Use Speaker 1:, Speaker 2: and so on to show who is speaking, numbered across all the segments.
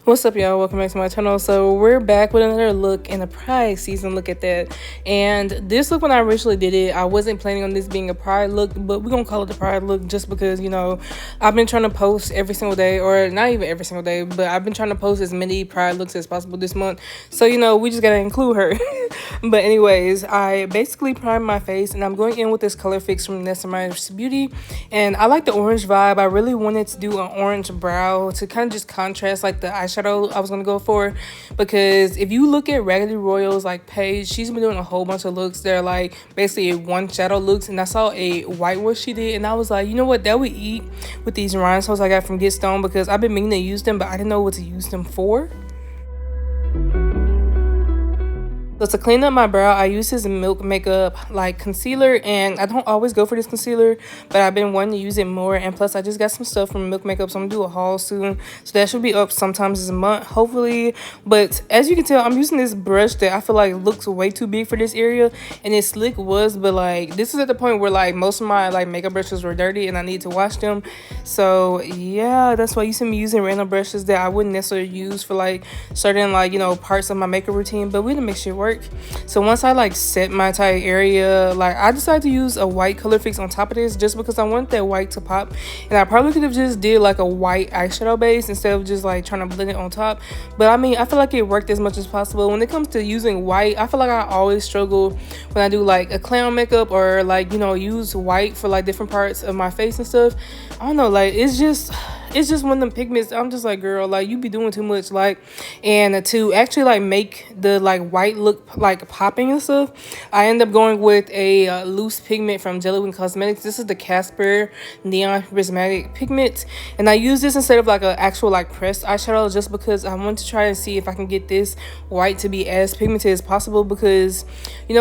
Speaker 1: What's up, y'all? Welcome back to my channel. So we're back with another look in the Pride season. Look at that. And this look, when I originally did it, I wasn't planning on this being a Pride look, but we're gonna call it the Pride look just because, I've been trying to post every single day, or not even every single day, but I've been trying to post as many Pride looks as possible this month. So we just gotta include her. But anyways, I basically primed my face, and I'm going in with this color fix from Nestamine's Beauty. And I like the orange vibe. I really wanted to do an orange brow to kind of just contrast like the eyeshadow I was gonna go for, because if you look at Raggedy Royal's like page, she's been doing a whole bunch of looks. They're like basically one shadow looks, and I saw a white one she did, and I was like, you know what, that would eat with these rhinestones I got from Get Stone, because I've been meaning to use them, but I didn't know what to use them for. So to clean up my brow, I use this Milk Makeup like concealer, and I don't always go for this concealer, but I've been wanting to use it more. And plus, I just got some stuff from Milk Makeup, so I'm gonna do a haul soon. So that should be up sometimes this month, hopefully. But as you can tell, I'm using this brush that I feel like looks way too big for this area, and it's Slick Was, but like this is at the point where like most of my like makeup brushes were dirty and I need to wash them. So yeah, that's why you see me using random brushes that I wouldn't necessarily use for like certain like parts of my makeup routine, but we didn't make shit work. So once I like set my entire area, like I decided to use a white color fix on top of this just because I want that white to pop. And I probably could have just did like a white eyeshadow base instead of just like trying to blend it on top, but I mean, I feel like it worked as much as possible. When it comes to using white, I feel like I always struggle when I do like a clown makeup or like use white for like different parts of my face and stuff. I don't know, like it's just one of them pigments. I'm just like, girl, like you be doing too much. Like, and to actually like make the like white look like popping and stuff, I end up going with a loose pigment from Jellybean Cosmetics. This is the Casper Neon Prismatic pigment, and I use this instead of like an actual like pressed eyeshadow, just because I want to try and see if I can get this white to be as pigmented as possible, because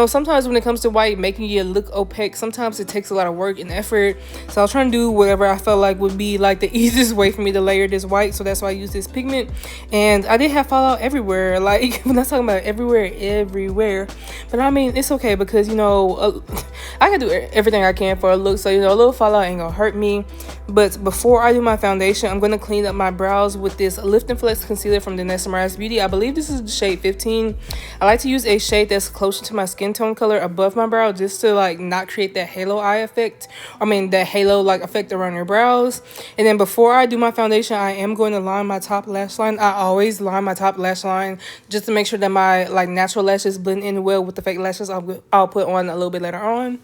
Speaker 1: sometimes when it comes to white, making it look opaque, sometimes it takes a lot of work and effort. So I was trying to do whatever I felt like would be like the easiest way for me to layer this white, so that's why I use this pigment. And I did have fallout everywhere, like I'm not talking about everywhere, but I mean it's okay, because I can do everything I can for a look, so a little fallout ain't gonna hurt me. But before I do my foundation, I'm gonna clean up my brows with this Lift and Flex concealer from the Nestamine's Beauty. I believe this is the shade 15. I like to use a shade that's closer to my skin tone color above my brow, just to like not create that halo eye effect, that halo like effect around your brows. And then before I do my foundation, I am going to line my top lash line. I always line my top lash line just to make sure that my like natural lashes blend in well with the fake lashes I'll put on a little bit later on.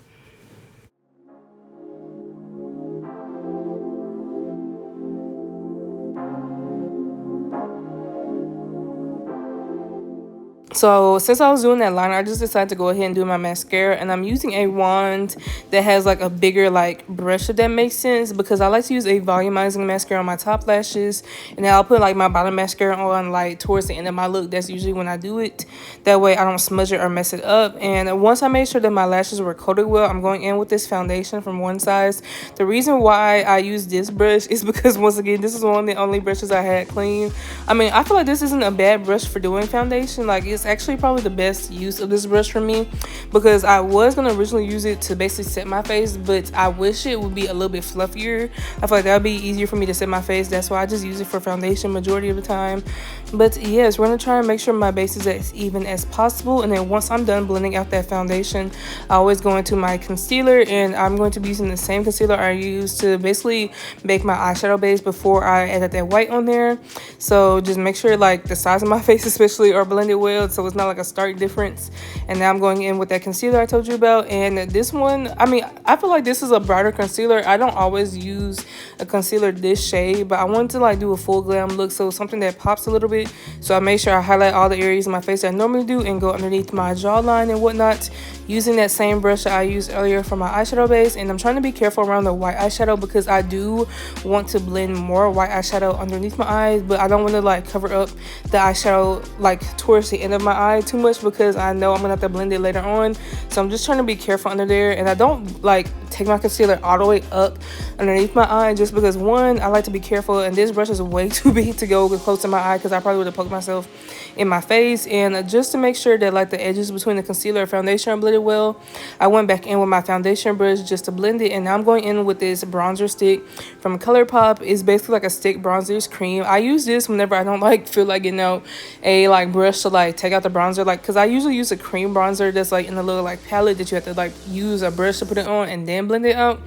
Speaker 1: So since I was doing that liner, I just decided to go ahead and do my mascara, and I'm using a wand that has like a bigger like brush, if that makes sense, because I like to use a volumizing mascara on my top lashes, and then I'll put like my bottom mascara on like towards the end of my look. That's usually when I do it. That way I don't smudge it or mess it up. And once I made sure that my lashes were coated well, I'm going in with this foundation from One Size. The reason why I use this brush is because, once again, this is one of the only brushes I had clean. I mean, I feel like this isn't a bad brush for doing foundation. Like, it's actually probably the best use of this brush for me, because I was going to originally use it to basically set my face, but I wish it would be a little bit fluffier. I feel like that would be easier for me to set my face. That's why I just use it for foundation majority of the time. But yes, we're going to try and make sure my base is as even as possible. And then once I'm done blending out that foundation, I always go into my concealer, and I'm going to be using the same concealer I used to basically make my eyeshadow base before I added that white on there. So just make sure like the size of my face especially are blended well, so it's not like a stark difference. And now I'm going in with that concealer I told you about. And this one, I mean, I feel like this is a brighter concealer. I don't always use a concealer this shade, but I wanted to like do a full glam look, so something that pops a little bit. So I made sure I highlight all the areas of my face that I normally do and go underneath my jawline and whatnot, using that same brush that I used earlier for my eyeshadow base. And I'm trying to be careful around the white eyeshadow, because I do want to blend more white eyeshadow underneath my eyes, but I don't want to like cover up the eyeshadow like towards the end of my eye too much, because I know I'm gonna have to blend it later on. So I'm just trying to be careful under there, and I don't like take my concealer all the way up underneath my eye, just because one, I like to be careful, and this brush is way too big to go close to my eye because I probably would have poked myself in my face. And just to make sure that like the edges between the concealer and foundation are blended well, I went back in with my foundation brush just to blend it. And now I'm going in with this bronzer stick from ColourPop. It's basically like a stick bronzer cream. I use this whenever I don't like feel like getting out a like brush to like take out the bronzer, like because I usually use a cream bronzer that's like in a little like palette that you have to like use a brush to put it on and then blend it out.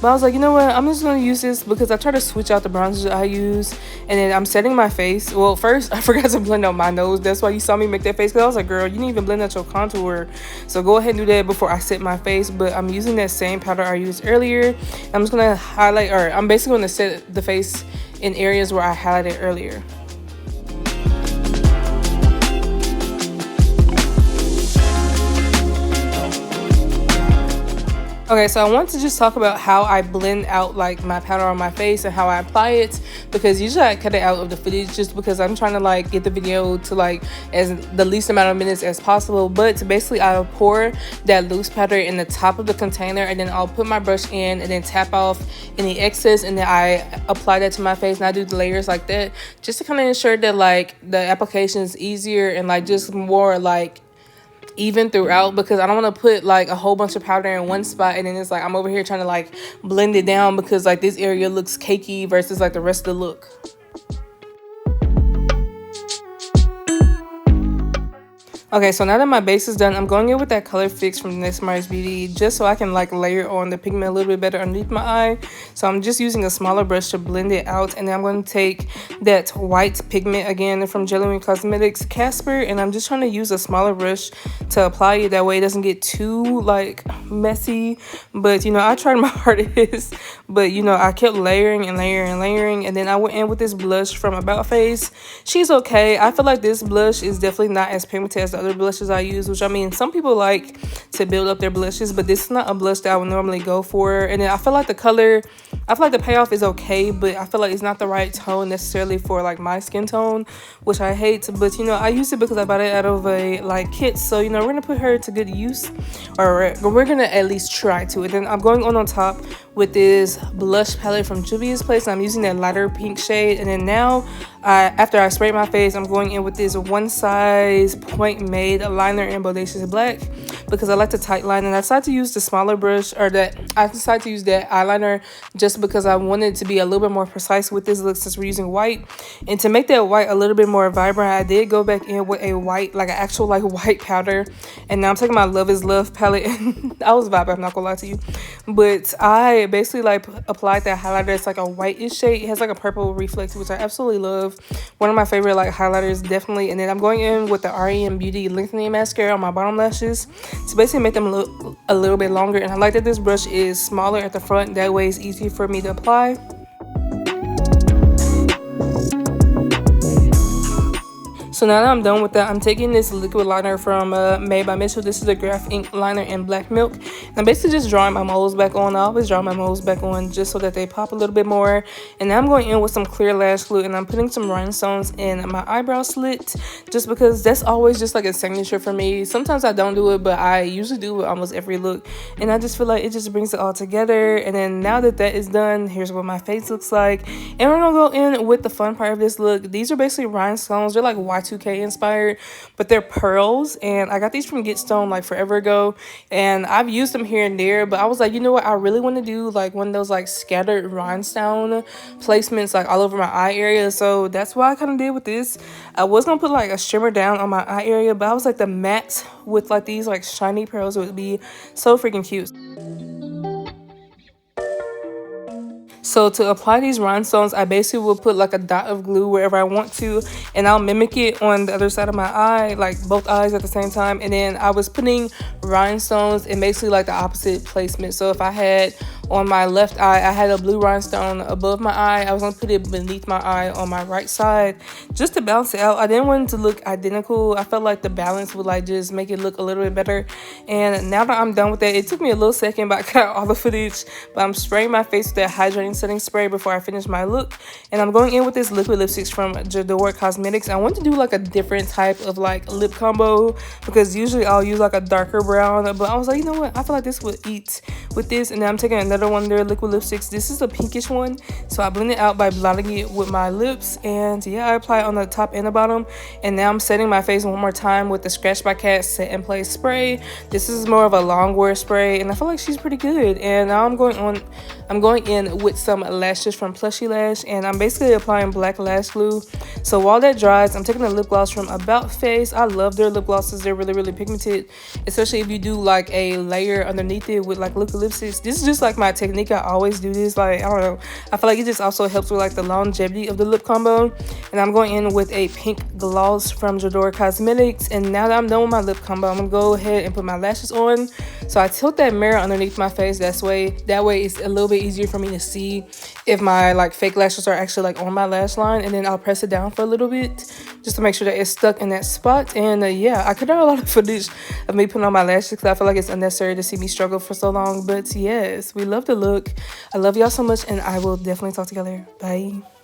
Speaker 1: But I was like, you know what, I'm just gonna use this because I try to switch out the bronzers I use. And then I'm setting my face. Well, first I forgot to blend out my nose. That's why you saw me make that face, because I was like, girl, you didn't even blend out your contour, so go ahead and do that before I set my face. But I'm using that same powder I used earlier. I'm just gonna highlight, or I'm basically gonna set the face in areas where I highlighted earlier. Okay, so I want to just talk about how I blend out like my powder on my face and how I apply it, because usually I cut it out of the footage just because I'm trying to like get the video to like as the least amount of minutes as possible. But basically I'll pour that loose powder in the top of the container, and then I'll put my brush in and then tap off any excess, and then I apply that to my face. And I do the layers like that just to kind of ensure that like the application is easier and like just more like even throughout, because I don't want to put like a whole bunch of powder in one spot and then it's like I'm over here trying to like blend it down because like this area looks cakey versus like the rest of the look. Okay, so now that my base is done, I'm going in with that color fix from Next Mars Beauty just so I can like layer on the pigment a little bit better underneath my eye. So I'm just using a smaller brush to blend it out, and then I'm going to take that white pigment again from Jelly Cosmetics Casper, and I'm just trying to use a smaller brush to apply it. That way it doesn't get too like messy. But you know, I tried my hardest, but you know, I kept layering and layering and layering. And then I went in with this blush from About Face. She's okay. I feel like this blush is definitely not as pigmented as the other blushes I use, which I mean, some people like to build up their blushes, but this is not a blush that I would normally go for. And then I feel like the color, I feel like the payoff is okay, but I feel like it's not the right tone necessarily for like my skin tone, which I hate. But you know, I use it because I bought it out of a like kit, so you know, we're gonna put her to good use, or we're gonna at least try to. And then I'm going on top with this blush palette from Juvia's Place, and I'm using that lighter pink shade. And then now after I sprayed my face, I'm going in with this One Size Point Made liner in Bodacious Black because I like to tight line, and I decided to use the smaller brush, or I decided to use that eyeliner just because I wanted to be a little bit more precise with this look since we're using white. And to make that white a little bit more vibrant, I did go back in with a white, like an actual like white powder. And now I'm taking my Love is Love palette. I was vibing, I'm not gonna lie to you, but I basically like applied that highlighter. It's like a whitish shade. It has like a purple reflex, which I absolutely love. One of my favorite like highlighters, definitely. And then I'm going in with the REM Beauty lengthening mascara on my bottom lashes to basically make them look a little bit longer. And I like that this brush is smaller at the front, that way it's easy for me to apply. So now that I'm done with that, I'm taking this liquid liner from Made by Mitchell. This is a Graph Ink liner in Black Milk. And I'm basically just drawing my moles back on. I always draw my moles back on just so that they pop a little bit more. And now I'm going in with some clear lash glue, and I'm putting some rhinestones in my eyebrow slit just because that's always just like a signature for me. Sometimes I don't do it, but I usually do it almost every look. And I just feel like it just brings it all together. And then now that that is done, here's what my face looks like. And we're going to go in with the fun part of this look. These are basically rhinestones. They're like Y2K inspired, but they're pearls, and I got these from Get Stone like forever ago, and I've used them here and there, but I was like, you know what, I really want to do like one of those like scattered rhinestone placements like all over my eye area. So that's what I kind of did with this. I was gonna put like a shimmer down on my eye area, but I was like, the matte with like these like shiny pearls would be so freaking cute. So to apply these rhinestones, I basically will put like a dot of glue wherever I want to, and I'll mimic it on the other side of my eye, like both eyes at the same time. And then I was putting rhinestones in basically like the opposite placement. So if I had on my left eye. I had a blue rhinestone above my eye. I was gonna put it beneath my eye on my right side just to balance it out. I didn't want it to look identical. I felt like the balance would like just make it look a little bit better. And now that I'm done with that, it took me a little second, but I got all the footage. But I'm spraying my face with that hydrating setting spray before I finish my look. And I'm going in with this liquid lipsticks from J'adore Cosmetics. I want to do like a different type of like lip combo because usually I'll use like a darker brown, but I was like, you know what, I feel like this would eat with this. And then I'm taking another one of their liquid lipsticks. This is a pinkish one, so I blend it out by blotting it with my lips. And yeah, I apply it on the top and the bottom. And now I'm setting my face one more time with the Scratch by Kat Set and Play spray. This is more of a long wear spray, and I feel like she's pretty good. And now I'm going in with some lashes from Plushy Lash, and I'm basically applying black lash glue. So while that dries, I'm taking a lip gloss from About Face. I love their lip glosses. They're really pigmented, especially if you do like a layer underneath it with like liquid lipsticks. This is just like my technique. I always do this. Like, I don't know, I feel like it just also helps with like the longevity of the lip combo. And I'm going in with a pink gloss from J'adore Cosmetics. And now that I'm done with my lip combo, I'm gonna go ahead and put my lashes on. So I tilt that mirror underneath my face. That way it's a little bit easier for me to see if my like fake lashes are actually like on my lash line. And then I'll press it down for a little bit just to make sure that it's stuck in that spot. And yeah, I could have a lot of footage of me putting on my lashes because I feel like it's unnecessary to see me struggle for so long. But yes, we love the look. I love y'all so much, and I will definitely talk to y'all later. Bye.